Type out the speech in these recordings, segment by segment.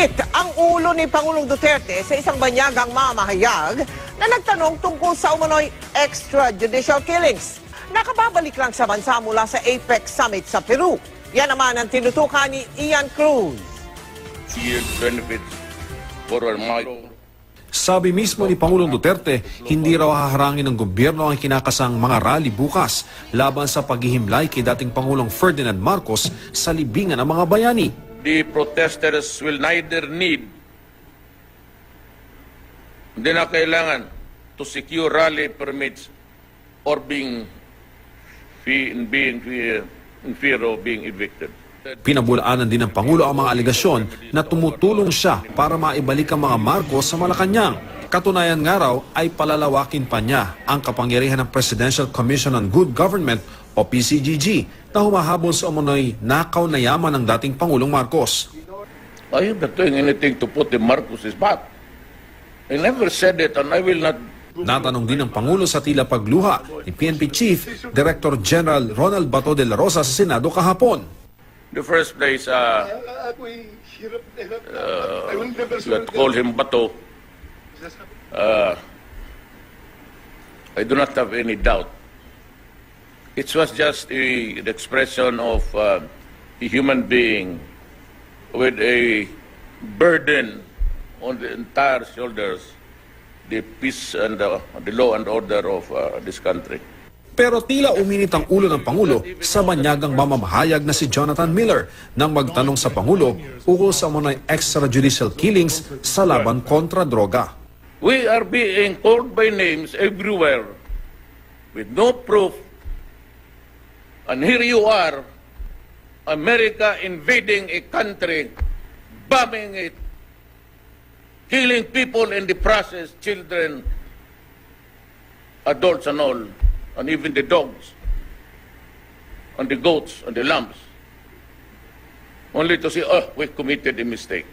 Init ang ulo ni Pangulong Duterte sa isang banyagang mamahayag na nagtanong tungkol sa umano'y extrajudicial killings. Nakababalik lang sa bansa mula sa APEC Summit sa Peru. Yan naman ang tinutukan ni Ian Cruz. Sabi mismo ni Pangulong Duterte, hindi raw haharangin ng gobyerno ang kinakasang mga rally bukas laban sa paghihimlay kay dating Pangulong Ferdinand Marcos sa libingan ng mga bayani. The protesters will neither need, hindi na kailangan to secure rally permits or in fear of being evicted. Pinabulaanan din ng Pangulo ang mga alegasyon na tumutulong siya para maibalik ang mga Marcos sa Malacanang. Katunayan nga raw ay palalawakin pa niya ang kapangyarihan ng Presidential Commission on Good Government o PCGG na humahabol sa umano'y nakaw na yaman ng dating Pangulong Marcos. I am not doing anything to put the Marcos's back. I never said it and I will not. Natanong din ng Pangulo sa tila pagluha ni PNP Chief Director General Ronald Bato de la Rosa sa Senado kahapon. The first place, let's call him Bato. I do not have any doubt. It was just the expression of a human being with a burden on the entire shoulders, the peace and the law and order of this country. Pero tila uminit ang ulo ng Pangulo sa banyagang mamamahayag na si Jonathan Miller nang magtanong sa Pangulo ukol sa mga extrajudicial killings sa laban kontra droga. We are being called by names everywhere with no proof. And here you are, America invading a country, bombing it, killing people in the process, children, adults and all, and even the dogs, and the goats, and the lambs, only to say, oh, we committed a mistake.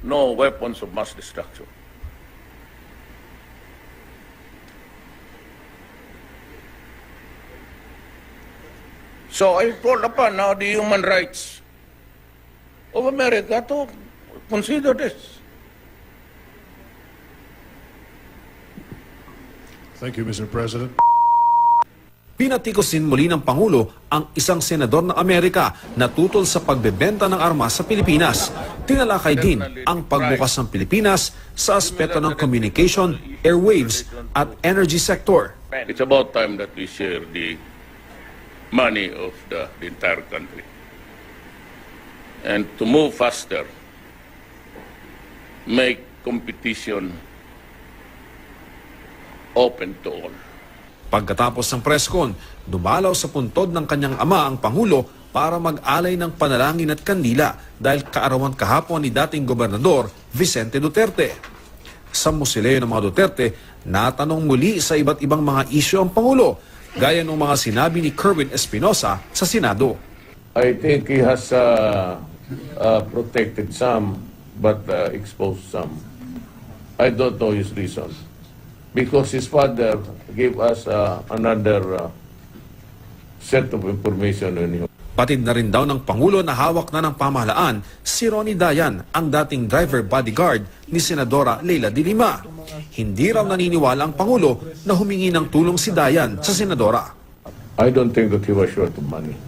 No weapons of mass destruction. So I call upon now the human rights of America to consider this. Thank you, Mr. President. Pinatikosin muli ng Pangulo ang isang senador ng Amerika na tutol sa pagbebenta ng armas sa Pilipinas. Tinalakay din ang pagbukas ng Pilipinas sa aspeto ng communication, airwaves at energy sector. It's about time that we share the money of the entire country. And to move faster, make competition open to all. Pagkatapos ng presscon, dumalaw sa puntod ng kanyang ama ang Pangulo para mag-alay ng panalangin at kandila dahil kaarawan kahapon ni dating Gobernador Vicente Duterte. Sa musileo ng mga Duterte, natanong muli sa iba't ibang mga isyu ang Pangulo, gaya ng mga sinabi ni Kerwin Espinosa sa Senado. I think he has protected some, but exposed some. I don't know his reason. Because his father gave us another set of information on him. Batid na rin daw ng Pangulo na hawak na ng pamahalaan si Ronnie Dayan, ang dating driver bodyguard ni Senadora Leila de Lima. Hindi raw naniniwala ang Pangulo na humingi ng tulong si Dayan sa Senadora. I don't think that he was short of money.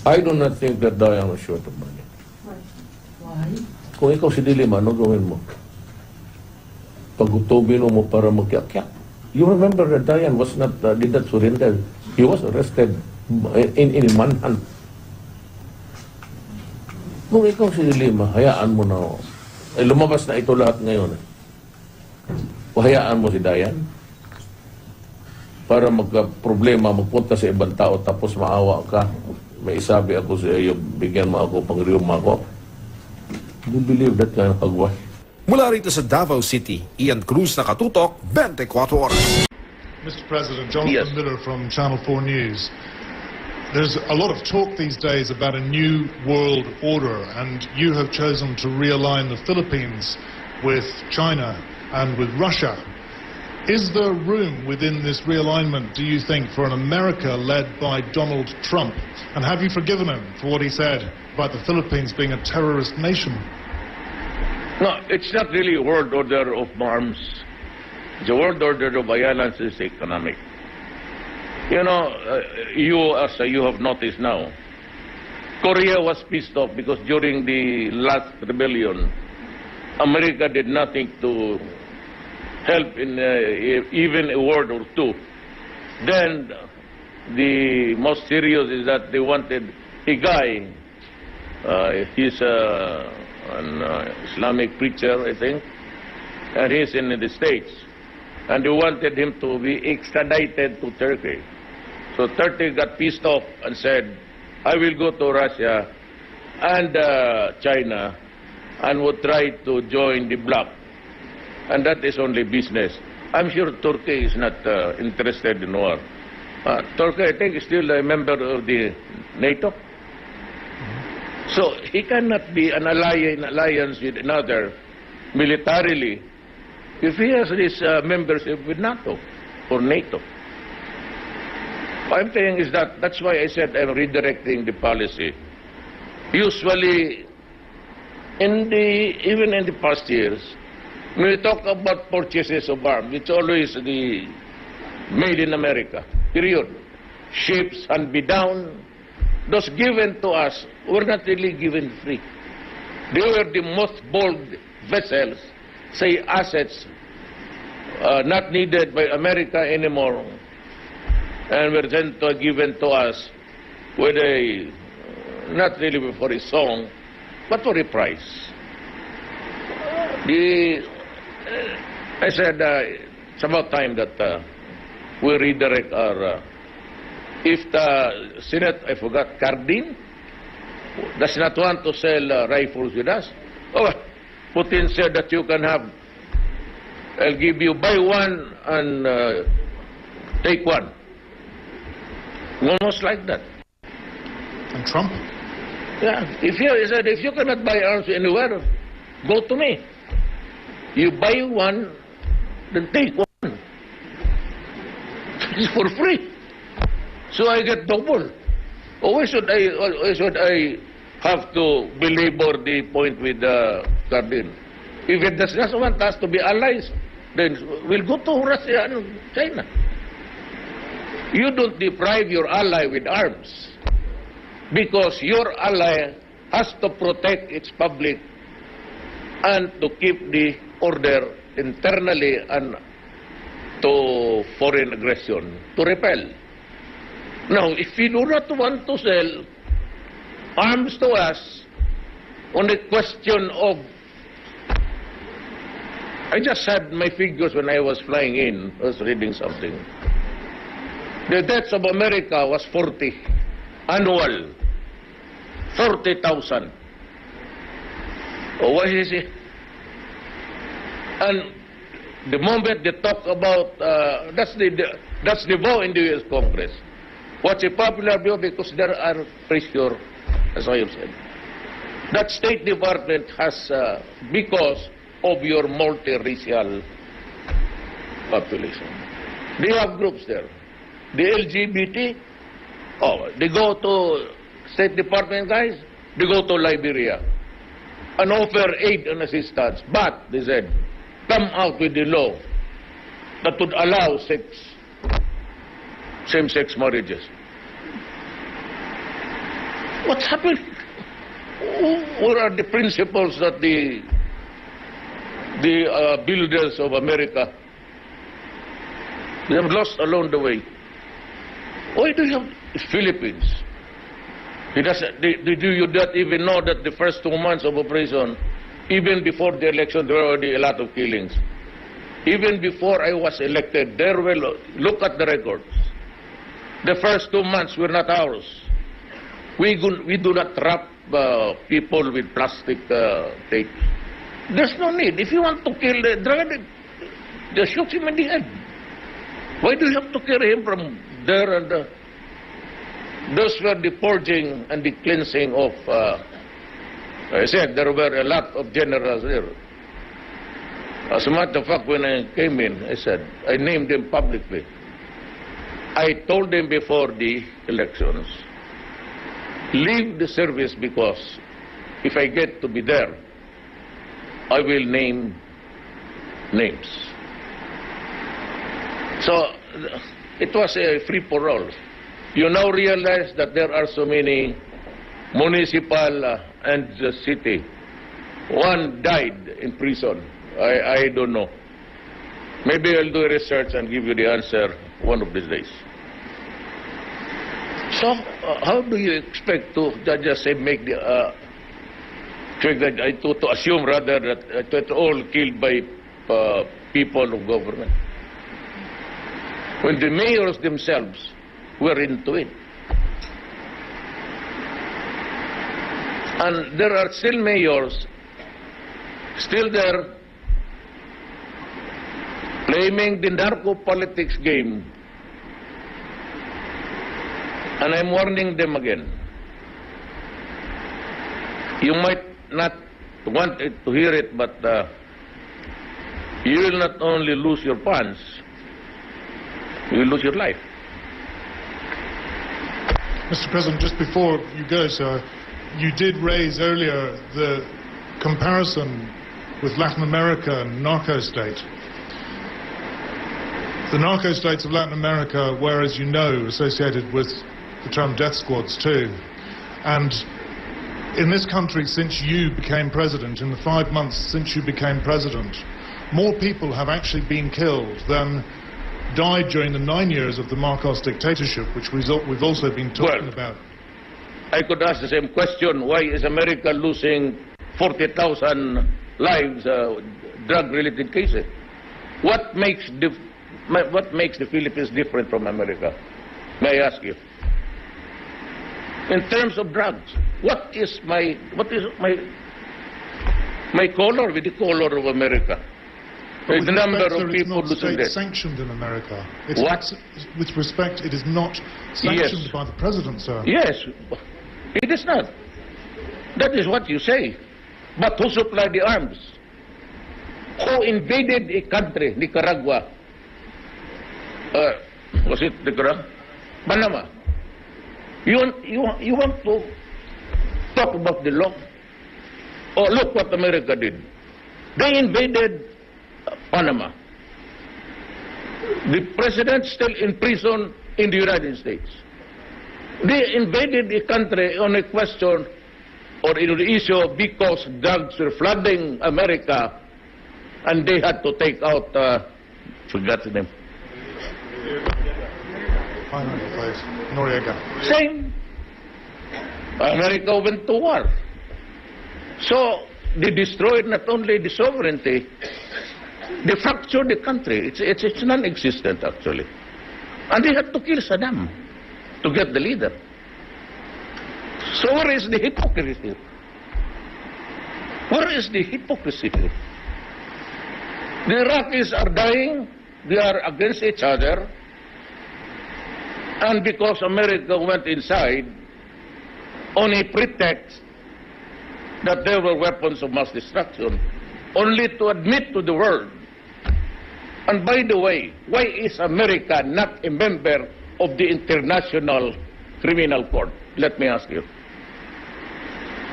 I do not think that Dayan was short of money. Why? Kung ikaw si De Lima, ano gawin mo? Pagutubin mo para magkakyak. You remember that Dayan was not, did not surrender. He was arrested in manhunt. Kung ikaw si De Lima, hayaan mo na. Lumabas na ito lahat ngayon. Hayaan mo si Dayan para magka-problema, magpunta sa ibang tao tapos maawa ka. May isabi ako sa iyo, bigyan mo ako, pangriyo mo ako. Do you believe that kind of hagwas? Mula rito sa Davao City, Ian Cruz, nakatutok, 24 oras. Mr. President, Jonathan Yes. Miller from Channel 4 News. There's a lot of talk these days about a new world order, and you have chosen to realign the Philippines with China and with Russia. Is there room within this realignment, do you think, for an America led by Donald Trump? And have you forgiven him for what he said about the Philippines being a terrorist nation? No, it's not really a world order of arms. The world order of violence is economic. You know, you have noticed now, Korea was pissed off because during the last rebellion, America did nothing to help in even a word or two. Then the most serious is that they wanted a guy, he's an Islamic preacher, I think, and he's in the States. And they wanted him to be extradited to Turkey. So Turkey got pissed off and said, I will go to Russia and China and would try to join the bloc. And that is only business. I'm sure Turkey is not interested in war. Turkey, I think, is still a member of the NATO. So he cannot be an alliance with another militarily if he has this membership with NATO or NATO. What I'm saying is that's why I said I'm redirecting the policy. Usually, even in the past years, when we talk about purchases of arms, it's always the made in America, period. Ships and be down, those given to us were not really given free. They were the most bold vessels, say assets, not needed by America anymore, and were then given to us with a, not really for a song, but for a price. I said it's about time that we redirect our, if the Senate, I forgot, Cardin, does not want to sell rifles with us, oh, Putin said that you can have, I'll give you buy one and take one. Almost like that. And Trump? Yeah, he said, if you cannot buy arms anywhere, go to me. You buy one, then take one. It's for free. So I get double. Why should I have to belabor the point with Cardin? If it does not want us to be allies, then we'll go to Russia and China. You don't deprive your ally with arms because your ally has to protect its public and to keep the order internally and to foreign aggression, to repel. Now, if you do not want to sell arms to us on the question of, I just had my figures when I was flying in, I was reading something. The deaths of America was 40, annual, 40,000. Oh, what is it? And the moment they talk about, that's the vote in the U.S. Congress. What's a popular view? Because there are pressure, as I have said. That State Department has, because of your multiracial population. They have groups there. The LGBT, oh, they go to State Department guys, they go to Liberia and offer aid and assistance. But, they said, come out with the law that would allow same-sex marriages. What's happened? What are the principles that the builders of America, they have lost along the way? Why do you have Philippines? Do you not even know that the first 2 months of operation, even before the election, there were already a lot of killings. Even before I was elected, there were, look at the records. The first 2 months were not ours. We do not wrap people with plastic tape. There's no need. If you want to kill the drug addict, just shoot him in the head. Why do you have to carry him from there and those were the purging and the cleansing of, I said, there were a lot of generals there. As a matter of fact, when I came in, I named them publicly. I told them before the elections, leave the service because if I get to be there, I will name names. So it was a free-for-all. You now realize that there are so many municipal and the city. One died in prison. I don't know. Maybe I'll do a research and give you the answer one of these days. So how do you expect to just say make the to assume rather that it's all killed by people of government when the mayors themselves were into it? And there are still mayors still there claiming the narco politics game. And I'm warning them again. You might not want it to hear it, but you will not only lose your funds, you will lose your life. Mr. President, just before you go, sir, you did raise earlier the comparison with Latin America and narco-state. The narco-states of Latin America were, as you know, associated with the term death squads too. And in this country, since you became president, in the 5 months since you became president, more people have actually been killed than died during the 9 years of the Marcos dictatorship, which we've also been talking about. I could ask the same question. Why is America losing 40,000 lives, drug-related cases? What makes the Philippines different from America? May I ask you? In terms of drugs, what is my color with the color of America? But the number of people losing death. It's not sanctioned in America. It's What? With respect, it is not sanctioned Yes. by the president, sir. Yes, it is not. That is what you say. But who supplied the arms? Who invaded a country, Nicaragua? Was it Nicaragua? Panama. You want to talk about the law? Oh, look what America did. They invaded Panama. The president still in prison in the United States. They invaded the country on a question or in the issue because drugs were flooding America, and they had to take out, forgot the name. Noriega. Same. America went to war. So they destroyed not only the sovereignty, they fractured the country. It's non-existent actually. And they had to kill Saddam to get the leader. So where is the hypocrisy? Where is the hypocrisy? The Iraqis are dying, they are against each other, and because America went inside on a pretext that there were weapons of mass destruction, only to admit to the world. And by the way, why is America not a member of the International Criminal Court? Let me ask you.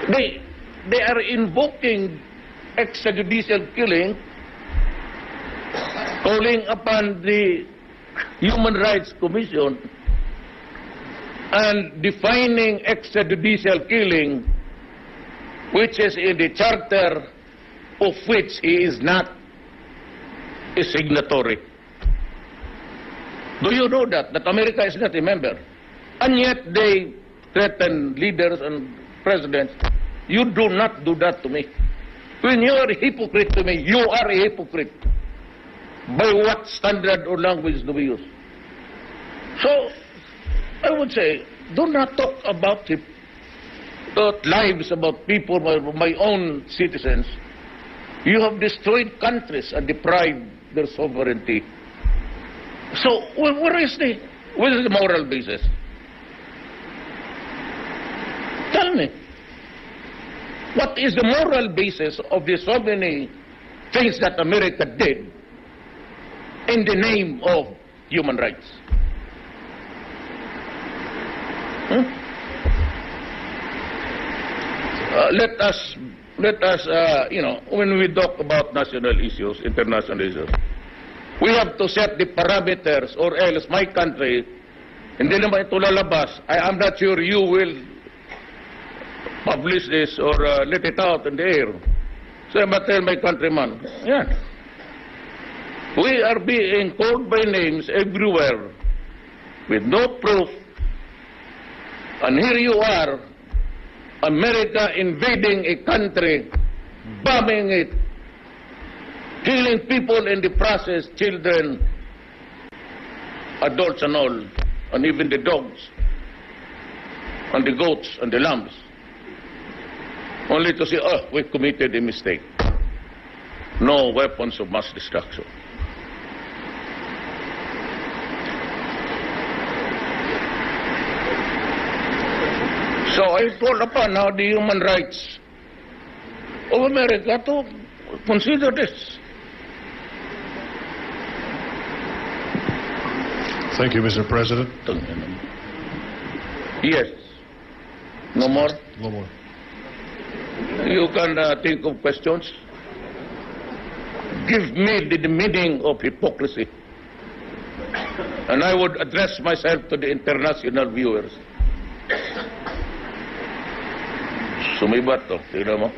They are invoking extrajudicial killing, calling upon the Human Rights Commission and defining extrajudicial killing, which is in the charter of which he is not a signatory. Do you know that America is not a member? And yet they threaten leaders and presidents. You do not do that to me. When you are a hypocrite to me, you are a hypocrite. By what standard or language do we use? So, I would say, do not talk about lives, about people, my own citizens. You have destroyed countries and deprived their sovereignty. So, where is the moral basis? Tell me. What is the moral basis of the so many things that America did in the name of human rights. Let us, when we talk about national issues, international issues, we have to set the parameters, or else my country, hindi naman ito lalabas. I'm not sure you will publish this or let it out in the air. So I must tell my countrymen, yeah, we are being called by names everywhere with no proof. And here you are, America invading a country, bombing it, killing people in the process, children, adults and all, and even the dogs, and the goats, and the lambs. Only to say, oh, we committed a mistake. No weapons of mass destruction. So I call upon now the human rights of America to consider this. Thank you, Mr. President. Yes. No more? No more. You can think of questions. Give me the meaning of hypocrisy. And I would address myself to the international viewers. Sumibat to, tingnan mo.